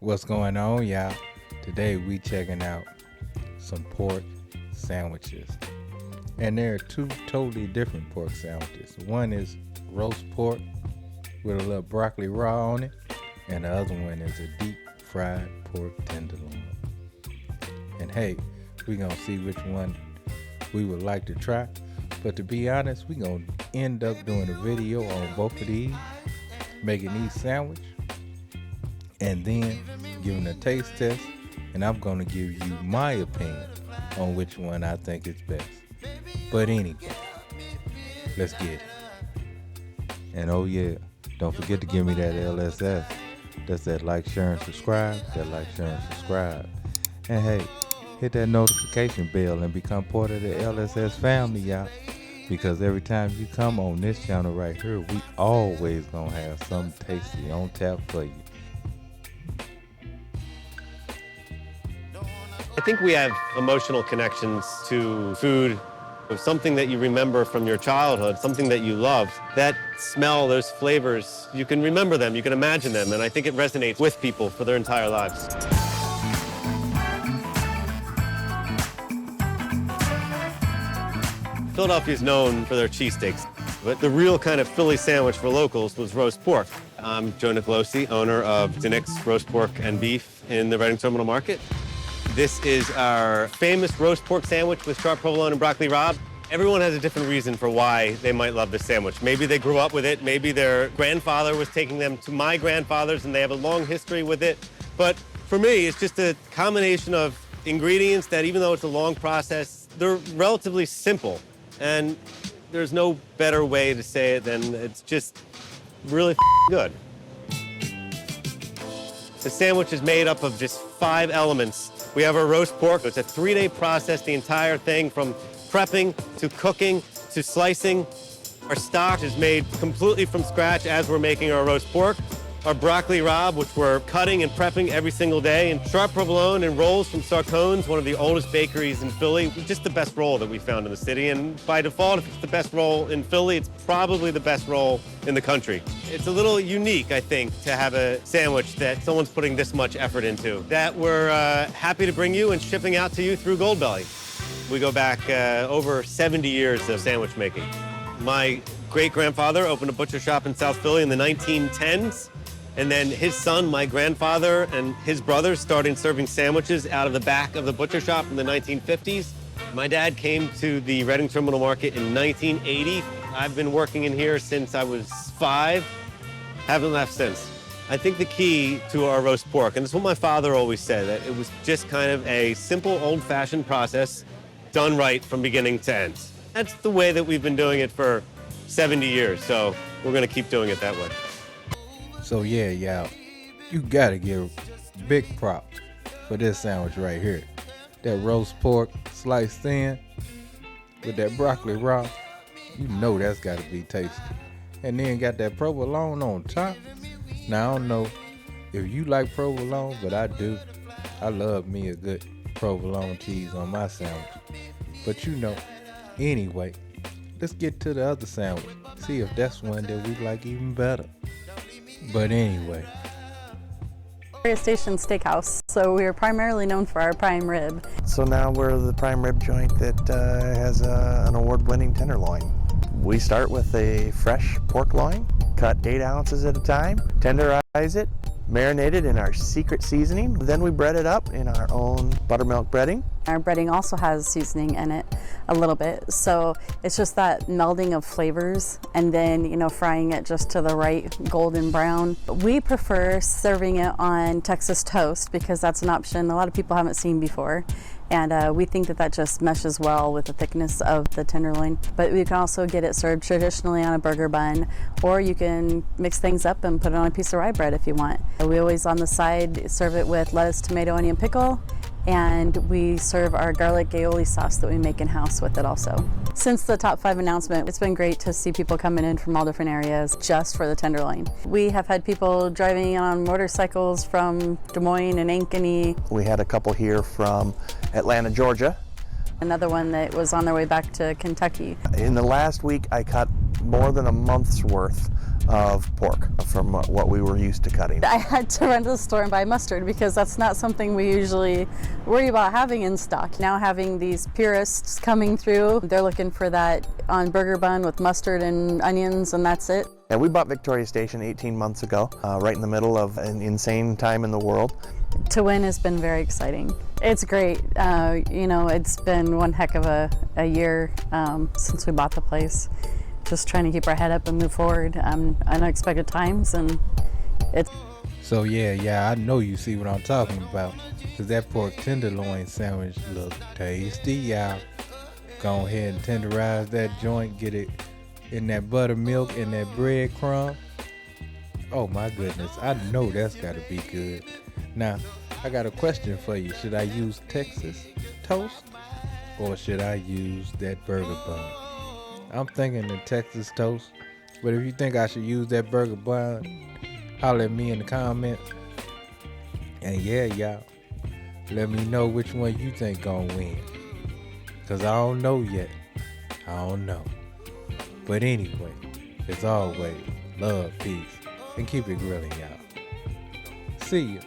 What's going on, y'all? Today we checking out some pork sandwiches. And there are two totally different pork sandwiches. One is roast pork with a little broccoli raw on it, and the other one is a deep fried pork tenderloin. And hey, we gonna see which one we would like to try. But to be honest, we gonna end up doing a video on both of these, making these sandwiches, and then giving a taste test, and I'm gonna give you my opinion on which one I think is best. But anyway, let's get it. And oh yeah, don't forget to give me that LSS. That's that like, share, and subscribe. That like, share, and subscribe. And hey, hit that notification bell and become part of the LSS family, y'all. Because every time you come on this channel right here, we always gonna have something tasty on tap for you. I think we have emotional connections to food, something that you remember from your childhood, something that you loved. That smell, those flavors, you can remember them, you can imagine them, and I think it resonates with people for their entire lives. Philadelphia is known for their cheesesteaks, but the real kind of Philly sandwich for locals was roast pork. I'm Joe Nicolosi, owner of Dinex Roast Pork and Beef in the Reading Terminal Market. This is our famous roast pork sandwich with sharp provolone and broccoli rabe. Everyone has a different reason for why they might love this sandwich. Maybe they grew up with it, maybe their grandfather was taking them to my grandfather's and they have a long history with it. But for me, it's just a combination of ingredients that, even though it's a long process, they're relatively simple. And there's no better way to say it than it's just really good. The sandwich is made up of just 5 elements. We have our roast pork. It's a 3-day process, the entire thing, from prepping to cooking to slicing. Our stock is made completely from scratch as we're making our roast pork. Our broccoli rabe, which we're cutting and prepping every single day, and sharp provolone and rolls from Sarcone's, one of the oldest bakeries in Philly. Just the best roll that we found in the city, and by default, if it's the best roll in Philly, it's probably the best roll in the country. It's a little unique, I think, to have a sandwich that someone's putting this much effort into, that we're happy to bring you and shipping out to you through Goldbelly. We go back over 70 years of sandwich making. My great-grandfather opened a butcher shop in South Philly in the 1910s. And then his son, my grandfather, and his brothers started serving sandwiches out of the back of the butcher shop in the 1950s. My dad came to the Reading Terminal Market in 1980. I've been working in here since I was 5. Haven't left since. I think the key to our roast pork, and this is what my father always said, that it was just kind of a simple, old-fashioned process done right from beginning to end. That's the way that we've been doing it for 70 years, so we're gonna keep doing it that way. So yeah, y'all, you gotta give big props for this sandwich right here. That roast pork sliced thin with that broccoli raw, you know that's gotta be tasty. And then got that provolone on top. Now I don't know if you like provolone, but I do. I love me a good provolone cheese on my sandwich. But you know, anyway, let's get to the other sandwich. See if that's one that we like even better. But anyway. Station Steakhouse, so we are primarily known for our prime rib. So now we're the prime rib joint that has an award-winning tenderloin. We start with a fresh pork loin, cut 8 ounces at a time, tenderize it, marinate it in our secret seasoning. Then we bread it up in our own buttermilk breading. Our breading also has seasoning in it a little bit, so it's just that melding of flavors, and then, you know, frying it just to the right golden brown. We prefer serving it on Texas toast because that's an option a lot of people haven't seen before, and we think that that just meshes well with the thickness of the tenderloin. But we can also get it served traditionally on a burger bun, or you can mix things up and put it on a piece of rye bread if you want. We always on the side serve it with lettuce, tomato, onion, pickle, and we serve our garlic aioli sauce that we make in-house with it also. Since the top 5 announcement, it's been great to see people coming in from all different areas just for the tenderloin. We have had people driving on motorcycles from Des Moines and Ankeny. We had a couple here from Atlanta, Georgia. Another one that was on their way back to Kentucky. In the last week, I cut more than a month's worth of pork from what we were used to cutting. I had to run to the store and buy mustard because that's not something we usually worry about having in stock. Now having these purists coming through, they're looking for that on burger bun with mustard and onions, and that's it. And we bought Victoria Station 18 months ago, right in the middle of an insane time in the world. To win has been very exciting. It's great. It's been one heck of a year since we bought the place. Just trying to keep our head up and move forward. Unexpected times, and it's. So yeah, I know you see what I'm talking about, because that pork tenderloin sandwich look tasty, y'all. Go ahead and tenderize that joint, get it in that buttermilk and that breadcrumb. Oh my goodness, I know that's gotta be good. Now, I got a question for you. Should I use Texas toast or should I use that burger bun? I'm thinking the Texas toast, but if you think I should use that burger bun, holler at me in the comments. And yeah, y'all, let me know which one you think gonna win, cause I don't know yet. I don't know. But anyway, as always, love, peace, and keep it grilling, y'all. See ya.